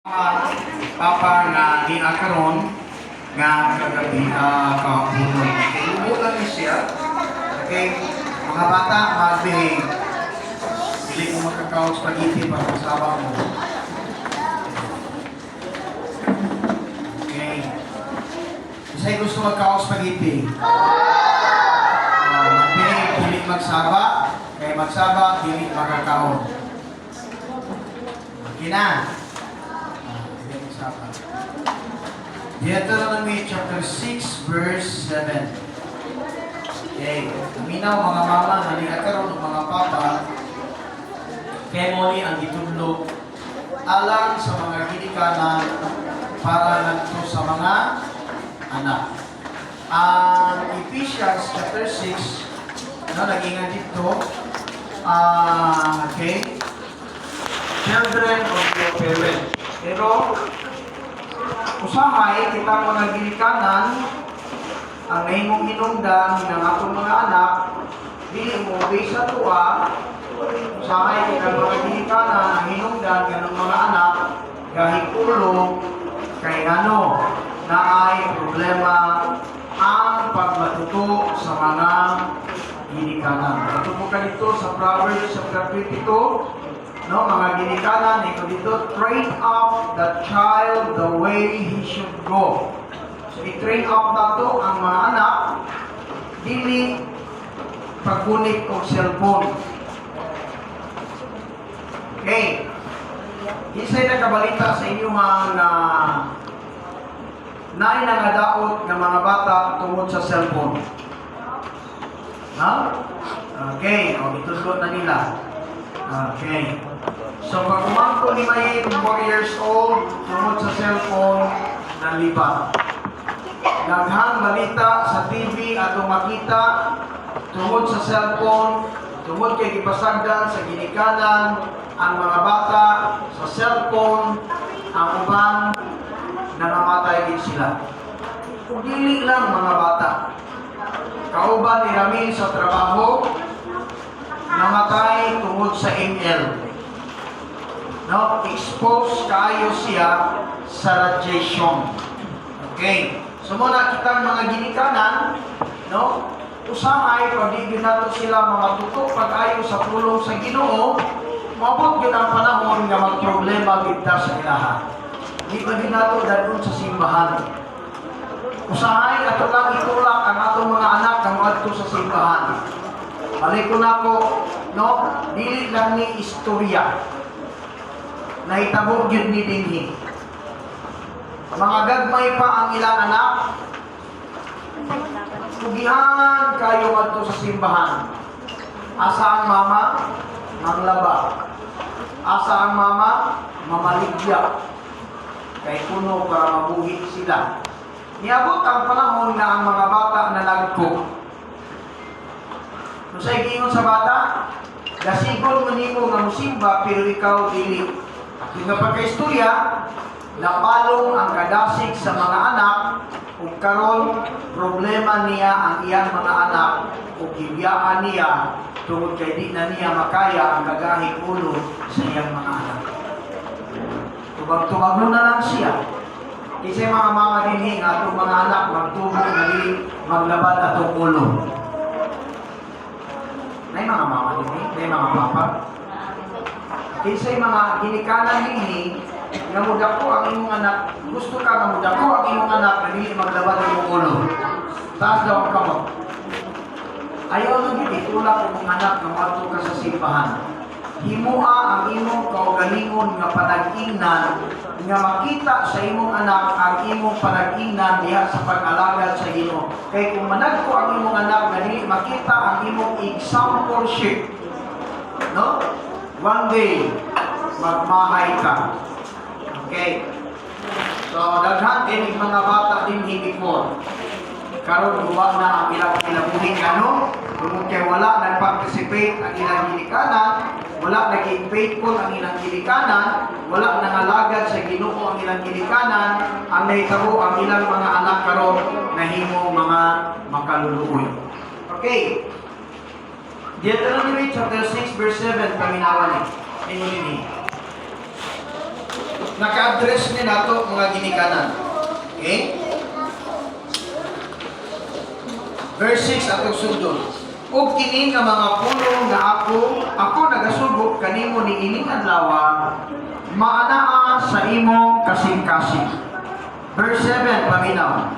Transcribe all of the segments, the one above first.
Papa nga di akaron nga kagabi kahapon. Ubo lang siya. Okay, mga bata, mag-behave. Hindi ko makakaw spaghetti para masama mo. Okay. Isa'y gusto magkaw spaghetti? Mag-behave, hindi magsaba. Kaya magsaba, hindi makakaon. Okay na. Deuteronomy chapter 6 verse 7. Okay. Aminaw mga mama, nalikaron ng mga papa, kaya mo ni ang itudlo alang sa mga ginikanan para nagto sa mga anak. Ang Ephesians chapter 6, naging dito, okay, children of your parents. Pero, usahay, kita mga ginikanan, ang nahimong hinungdan ng atong mga anak, dili mo sa tuwa, usahay, kita mga ginikanan, ang hinungdan ng mga anak, gahikulo, kay ano, na ay problema ang pagmatuto sa mga ginikanan. Matuto ka dito sa Proverbs chapter 22, no, mga ginikanan, ito dito, train up the child the way he should go. So, i-train up na to ang mga anak, dili pagkunit o cellphone. Okay. Isa'y nagkabalita sa inyo mga naay nangadaot ng mga bata tungod sa cellphone. Ha? Okay. O, itulot na nila. Okay. So, pag umangko ni May 4 years old, tungod sa cellphone, naliba. Naghang balita sa TV atong makita, tungod sa cellphone, tungod kay gipasagdan sa ginikanan, ang mga bata sa cellphone, ang uban, nangamatay din sila. Kung dili lang mga bata, kauban ni Ramil sa trabaho, namatay tungod sa ML. No, expose kayo siya sa radiation. Okay. So muna kitang mga ginikanan, no, usahay pag di nato sila mamatuto pag-ayo sa pulong sa Ginoo, mabot gyud ang panahon nga magproblema kita sa ilaha. Di ba din nato dadun sa simbahan? Usahay ato lang itulak ang atong mga anak nga moadto sa simbahan. Balik ko na ko, no, dili lang ni istorya. Nahitabo yun ni dinhi. Mga gagmay pa ang ilang anak, pugihan kayo adto sa simbahan. Asa ang mama? Manglaba. Asa ang mama? Mamaligya. Kay kuno para mabuhi sila. Niabot ang panahon na ang mga bata na nagko. Kung sa'y gingon sa bata, gasigon mo nimo nga musimba pero ikaw dili. Yung pagka-istorya, napalong ang kadasig sa mga anak ug karon problema niya ang iyang mga anak ug gibiyaan niya tungod kay di na niya makaya ang gagahig ulo sa iyang mga anak. Tubag-tubag na lang siya. Kasi mga mama dinhi nga atong mga anak magtubo na dili maglabad atong ulo. May mga mama dinhi, may mga papa. Kinsay mga ginikanan dinhi nga mudako ang imong anak, gusto ka nga mudako ang imong anak na dili maglabad imong ulo. Taas daw ang kamot. Ayaw nang gid itulak imong anak nga moadto ka sa simbahan. Himua ang imong kaugalingon nga panag-ingnan nga makita sa imong anak ang imong panag-ingnan diha sa pag-alagad sa Ginoo. Kay kung managko ang imong anak nga dili makita ang imong exampleship, no? One day, magmahay ka. Okay? So, daghan din mga bata din before. Karon duwa na ang ilang kinabuhi ano? Tungod kay wala nag-participate ang ilang ginikanan, wala naging faithful ang ilang ginikanan, wala nangalagad sa Ginoo ang ilang ginikanan, ang nahitabo ang ilang mga anak karon nahimo mga makaluluoy. Okay. Deuteronomy chapter 6 verse 7 paminawan ni. Ingon ni. naka-address ni nato mga ginikanan. Okay? Verse 6 atong sundon. Ug kini nga mga pulong nga ako nagasubok kanimo ni ining adlaw, maanaa sa imong kasing-kasing. Verse 7 paminaw.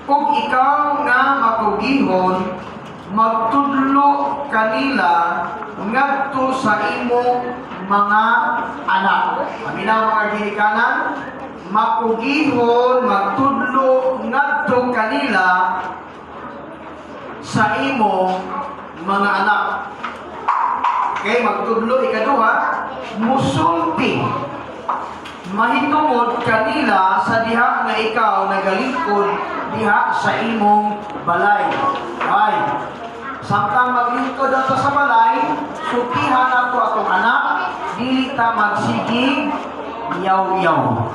Ug ikaw nga makugihon, magtudlo kanila ngadto sa imong mga anak. Paminaw mga ginikanan, makugihon, magtudlo ngadto kanila sa imong mga anak. Okay, magtudlo ikaduha, musulti mahitungod kanila sa diha nga ikaw nagalingkod diha sa imong balay. Ay, samtang maglingkod ato sa balay, sukihan ato atong anak, dili ta magsigig yaw-yaw.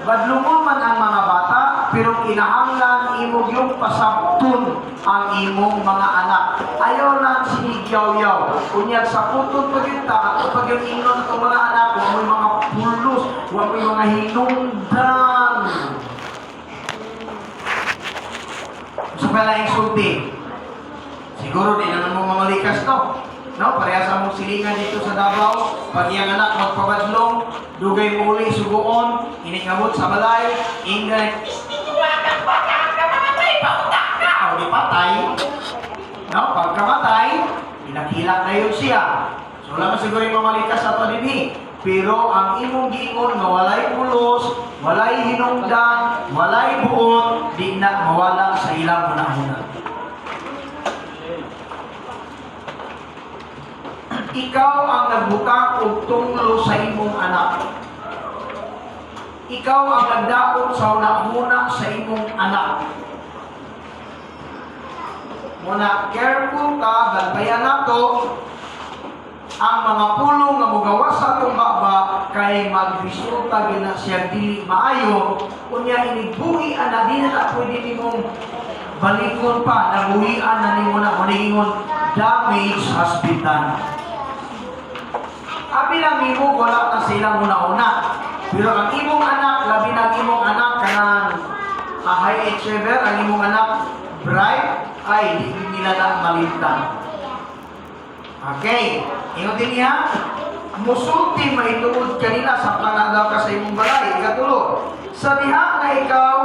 Badlungon man ang mga bata, pero kinahanglan imong yung pasabton ang imong mga anak. Ayaw lang sinigyaw-yaw. Kunyag sa putod paginta, at pag yung inon itong mga anak, huwag mo yung mga pulos, huwag mo yung mga hinungdan. So pala yung sulti. Siguro di naman mo mamalikas to. No, parehas ang mong silingan dito sa Davao. Pag iyang anak magpabadlong, dugay mo uli suguon, iningabot sa balay, ingay, o di patay. No, pagkamatay, pinakilak na yun siya. So wala mo siguro yung mamalikas sa ito din. Pero ang imong giingon nga walay pulos, walay hinungdan, walay buot, di na mawala sa ilang una-una. Ikaw ang nagbutak og tunglo sa imong anak. Ikaw ang nagdaot sa una-una sa imong anak. Muna careful ka, bantayan nato ang mga pulong nga mugawas sa atong baba kay magresulta gina siya dili maayo. Kunya inigbuhi ana di na pwede nimong balikon pa, nabuhian na nimo na maningon damage has been done. Abi lang imo wala na silang una-una. Pero ang imong anak, labi ng imong anak kanang high achiever, ang imong anak bright, ay di nila na malintan. Okay, ingon din niya, musulti maituod kanila sa panadaw ka sa imong balay. Ikatulo, sa diha na ikaw,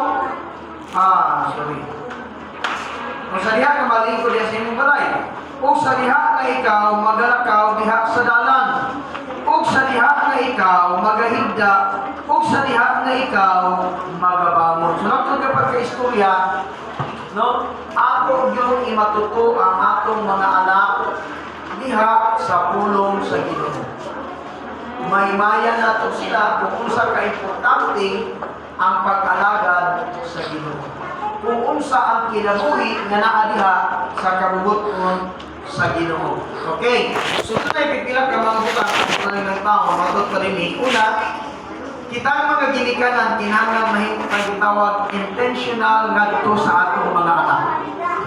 kung sa diha ka malingkod diha sa imong balay, o sa diha na ikaw magalakaw diha sa dalan, ug sa diha nga ikaw magahigda, ug sa diha nga ikaw magabangon. So nato kapag ka-istorya, no, ato yung imatuto ang atong mga anak diha sa pulong sa Ginoo. Maymaya nato sila kung unsa ka importante ang pag-alagad sa Ginoo. Kung unsa ang kinabuhi nga naa diha sa kabubuton sa Ginoo. Okay. So tunay pipila ka mga butang ng tao, matot pa rin. Una, kita ang mga ginikanan kinahanglan mahimutang gitawag intentional ngadto sa atong mga anak.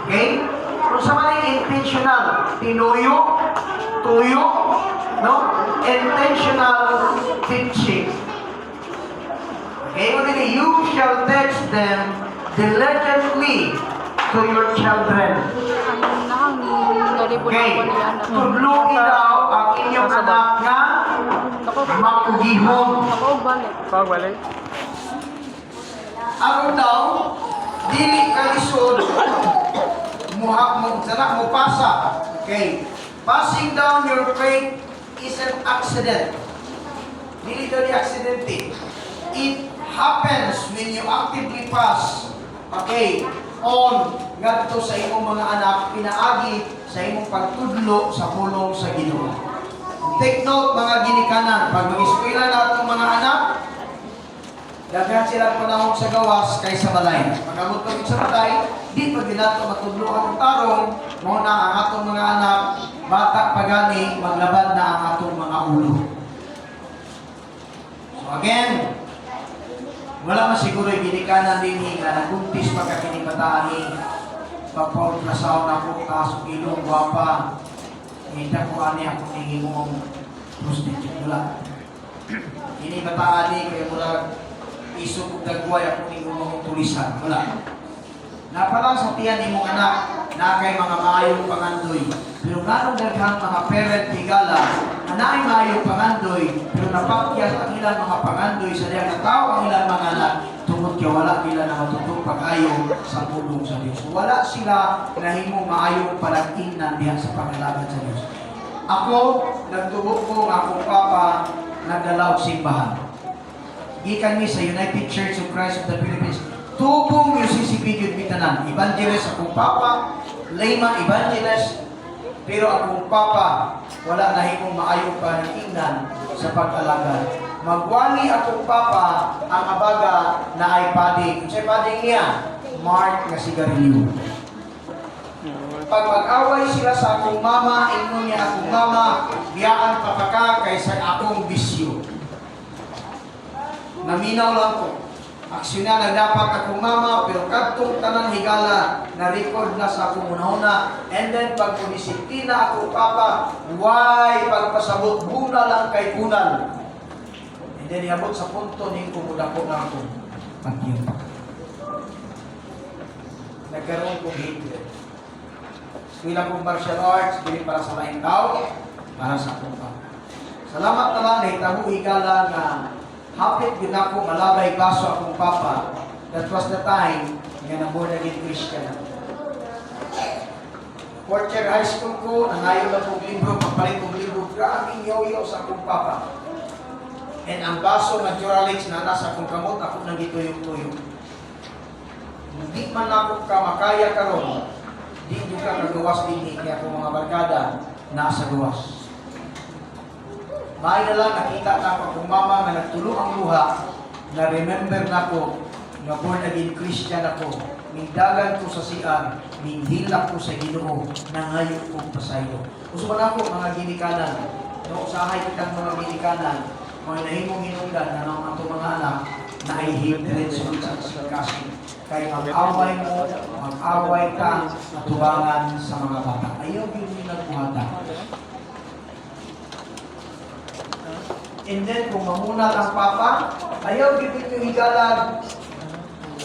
Okay? Kung sa maning intentional, tinuyo, tuyo, no? Intentional teaching. Okay? You shall teach them diligently to your children. Okay, tudlong daw ang inyong anak nga makugihon. Ako daw, dili kalisod mo pasa. Okay, passing down your faith is an accident. Dili daw di aksidente. It happens when you actively pass. Okay, on ngadto sa imong mga anak pinaagi sa imong pagtudlo sa pulong sa Ginoo. Take note mga ginikanan, pag mag-eskwela natong mga anak, daghan sila panahon sa gawas kaysa balay. Pagkamot kami sa balay, di pa ginato matudlo ang tarong, mo na ang atong mga anak, bata pagani, maglabad na ang atong mga ulo. So again, wala man siguro yung ginikanan din nga naguntis pagkakinibataan ni pagpaulasaw na po kaso ilong guwapa. Hindi ko ani ako nangingong prostitute. Wala. Ini bataan ni kaya mula isog ug dagway ako ning imong tulisan. Wala. Napala sa tiyan imong anak na kay mga maayong pangandoy. Pero ganong daghang mga parent higala na naay maayong pangandoy pero napakyas ang ilang mga pangandoy sa diyang nataw ang ilang mga anak tungod kaya wala nila na matutong pag-ayo sa pulong sa Diyos. Wala sila nahimong maayong palagtingnan diha sa pangalagan sa Diyos. Ako, nagtubok ko ng akong papa nagdalaw simbahan. Gikan mi sa United Church of Christ of the Philippines. Tubong yung sisipigid bitanan. Evangelist akong papa, layman evangelist, pero akong papa, wala na himong maayong paningnan sa pag-alaga. Magwali akong papa ang abaga na ay pading. Sa pading niya, Mark na sigarilyo. Pag mag-away sila sa akong mama, ingon niya akong mama, biyaan papaka kaysa akong bisyo. Naminaw lang ko. Aksyon na dapat akong mama, pero kadtong tanan higala, na-record na sa akong unahuna. And then, pag punisiti na akong papa, why, pagpasabot, buna lang kay kunal. And then, iabot sa punto, ning kumudako na akong pag-iyon. Nagkaroon kong hatred. Bilang kong martial arts, hindi para sa laing tao, para sa akong papa. Salamat naman, nahitabo higala na hapit din ako malabay baso akong papa. That was the time nga na born again Christian ako. Fourth year high school ko, nangayon na kong libro, papalit kong libro, grabing yoyo sa akong papa. And ang baso na Duralex na nasa akong kamot, ako nang gituyog-tuyog. Hindi man ako kamakaya karon, di ka nagawas din kaya akong mga barkada nasa gawas. May na lang nakita na ako kung mama na nagtulo ang luha na remember na ko na born again Christian ako. Mindagan ko sa CR, mindilak ko sa Ginoo na ngayon kong pasayo. Gusto ba na ako mga ginikanan? No, usahay kitang mga ginikanan, mga nahimong hinungdan na ng atong mga anak na ay hatred sa kasi. Kaya mag-away mo, mag-away ka, tubangan sa mga bata. Ayaw yun yung nagbuhata. And then, kung mamuna ang papa, ayaw dito yung higalag.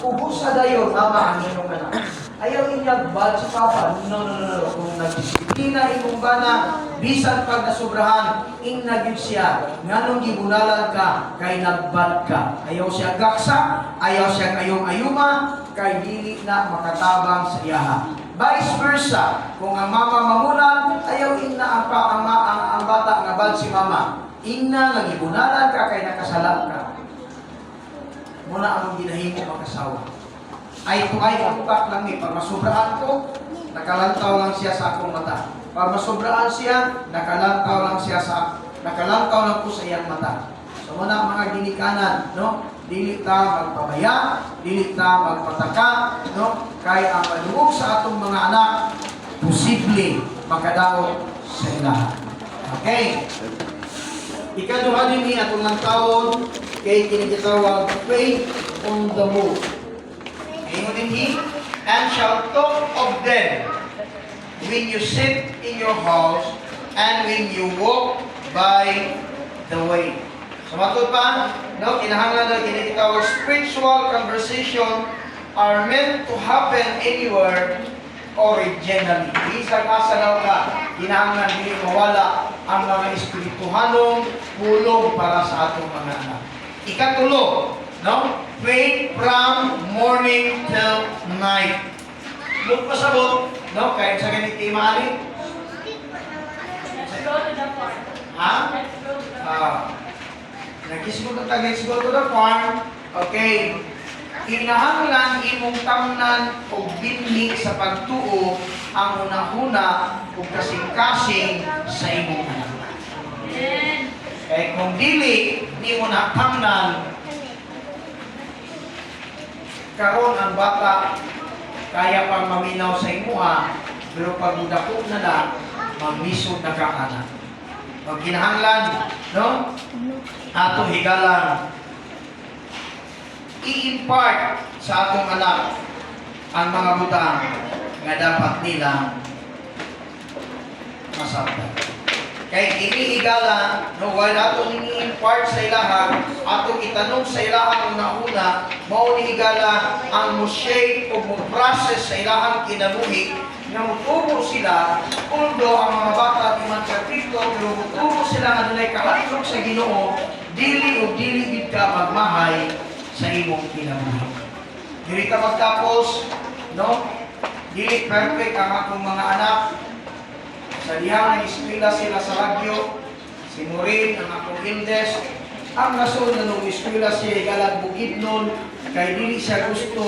Ubus na dayo, mama, ang inyong anak. Ayaw inyag, bad si papa. No. Kung nagdisiplina, ikong bana, bisan pag nasubrahan, ing nagib siya. Nganong gibunalan ka, kay nagbad ka. Ayaw siya gaksa, ayaw siya kayong ayuma, kay dili na makatabang sa iyaha. Vice versa, kung ang mama mamunan, ayaw na ang bata nga bad si mama. Ingna, nagibunalan ka, kay nakasalat ka. Muna ang ginahimo makasawa. Ay ito ay kapukak lang eh. Pag masubraan ko, nakalantaw lang siya sa akong mata. Pag masubraan siya, nakalantaw lang po sa iyang mata. So muna mga ginikanan, no? Dili ta magpabaya, dili ta magpataka, no? Kay ang malugog sa atong mga anak, posible makadaot sa ilaha. Okay? Ikaduha din ni atong ng taon kay kinigitawag faith on the move. Ngayon din he, and shall talk of them when you sit in your house and when you walk by the way. So matod pa, no, kinahanglan na kinigitawag spiritual conversation are meant to happen anywhere originally. Isang asa daw ka, kinahanglan hindi mawala ang mga espirituhanong pulong para sa atong mga anak. Ikatulo, no? Faith from morning till night. Look pasabot, no? Kahit sa ganit kay Mali. Ha? Nag-isgot ang tagay-isgot to the farm. Okay. Kinahanglan imong tamnan o binhi sa pagtuo ang unahuna o kasing-kasing sa imong anak. Kaya kung dili, di mo na tamnan, karon ang bata kaya pang maminaw sa imuha, pero pag mudako na na, magmisog na ka anak. Pag kinahanglan, no? Ato higalan, i-impart sa atong anak ang mga butang nga dapat nila masabtan. Kay kini higala, no, while ato nini impart sa ilaha, ato itanong sa ilaha una-una, mao ni higala ang mo-shape o mo-process sa ilahang kinabuhi nga mutubo sila, although ang mga bata di man perfecto, pero mutubo sila nga dunay kahatlog sa Ginoo, dili o dili gid ka magmahay sa imong kinabuhi. Dili ka magtapos, no? Dili perfect ang akong mga anak. Sa dihang nag-eskwela sila sa radyo, si Maureen, ang akong Hildes, ang rason na nung eskwela siya igalag bukid nun, kay dili siya gusto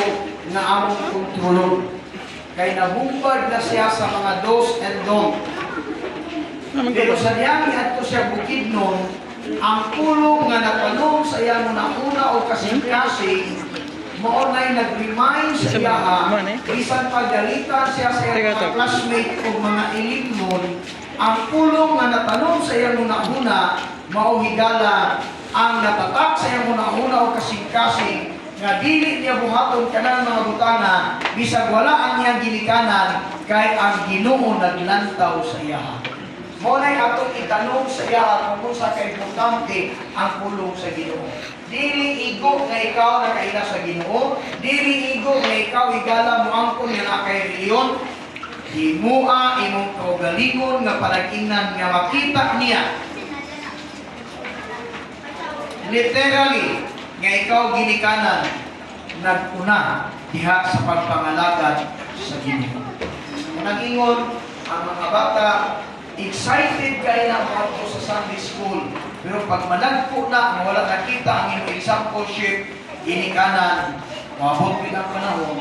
na among kontrolon. Kay nabumbard na siya sa mga dos and don't. Pero sa dihang ato siya bukid nun, ang pulong nga natanong sa iya una o kasing-kasing, maunay nag-remind sa iya, bisan pagalitan siya sa mga classmate o mga ilimnon, ang pulong nga natanong sa iya una mauhigala ang natatak sa iya una o kasing-kasing, nga dili niya buhaton kanan mga butana, bisag wala ang iyang ginikanan, kay ang Ginoo naglantaw sa iya. Maunay atong itanong sa iya kung sa kaimportante ang pulong sa Ginoo. Dili igo nga ikaw nakaila sa Ginoo, dili igo nga ikaw igala mo angkon nga kay reliyon, himua imong kaugalingon nga palaginan nga makita niya. Literally, nga ikaw ginikanan, naguna diha sa pagpangalagad sa Ginoo. Nagingon ang mga bata, excited kayo na mga sa Sunday School. Pero pag malagpo na, wala nakita ang inyong exampleship, ginikanan, mabot din ang panahon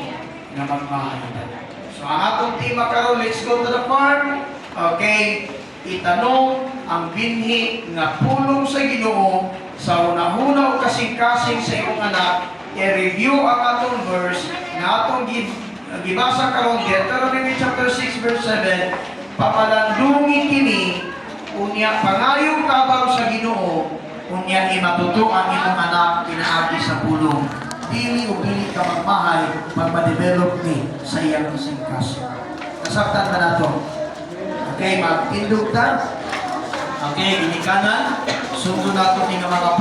na magmahalitan. So ang atong tema karon, let's go to the farm. Okay, itanong ang binhi nga pulong sa Ginoo sa una-una o kasing-kasing sa iyong anak, i-review ang atong verse na atong gibasa karon, Deuteronomy chapter 6 verse 7, papalandungi kini, unya pangayong kabaw sa Ginoo, unya imatuto ang imong anak pinaagi sa pulong. Dili o dili ka magmahal pagpa-develop ni sa iyang kasing-kasing. Nasabtan ba nato? Okay, mag-indog ta. Okay, ginikanan. Sundo nato ni mga